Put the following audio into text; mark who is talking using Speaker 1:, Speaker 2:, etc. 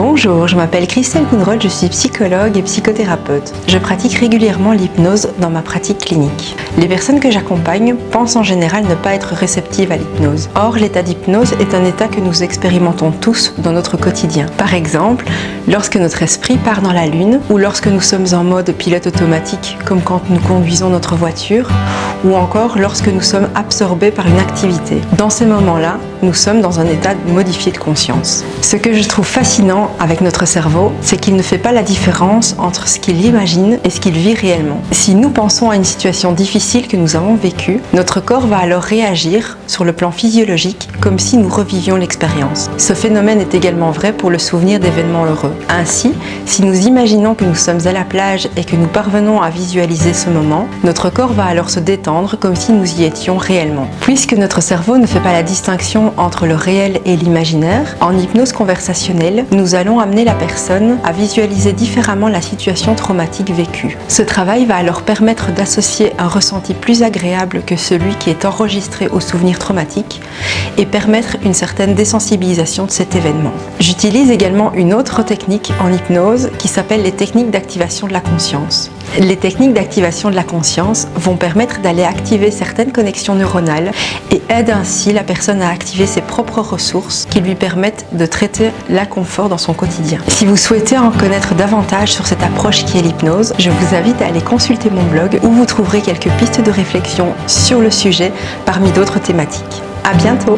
Speaker 1: Bonjour, je m'appelle Christelle Kounrod, je suis psychologue et psychothérapeute. Je pratique régulièrement l'hypnose dans ma pratique clinique. Les personnes que j'accompagne pensent en général ne pas être réceptives à l'hypnose. Or, l'état d'hypnose est un état que nous expérimentons tous dans notre quotidien. Par exemple, lorsque notre esprit part dans la lune, ou lorsque nous sommes en mode pilote automatique, comme quand nous conduisons notre voiture, ou encore lorsque nous sommes absorbés par une activité. Dans ces moments-là, nous sommes dans un état modifié de conscience. Ce que je trouve fascinant avec notre cerveau, c'est qu'il ne fait pas la différence entre ce qu'il imagine et ce qu'il vit réellement. Si nous pensons à une situation difficile que nous avons vécue, notre corps va alors réagir sur le plan physiologique comme si nous revivions l'expérience. Ce phénomène est également vrai pour le souvenir d'événements heureux. Ainsi, si nous imaginons que nous sommes à la plage et que nous parvenons à visualiser ce moment, notre corps va alors se détendre comme si nous y étions réellement. Puisque notre cerveau ne fait pas la distinction entre le réel et l'imaginaire, en hypnose conversationnelle, nous allons amener la personne à visualiser différemment la situation traumatique vécue. Ce travail va alors permettre d'associer un ressenti plus agréable que celui qui est enregistré au souvenir traumatique et permettre une certaine désensibilisation de cet événement. J'utilise également une autre technique en hypnose qui s'appelle les techniques d'activation de la conscience. Les techniques d'activation de la conscience vont permettre d'aller activer certaines connexions neuronales et aident ainsi la personne à activer ses propres ressources qui lui permettent de traiter l'inconfort dans son quotidien. Si vous souhaitez en connaître davantage sur cette approche qui est l'hypnose, je vous invite à aller consulter mon blog où vous trouverez quelques pistes de réflexion sur le sujet parmi d'autres thématiques. À bientôt!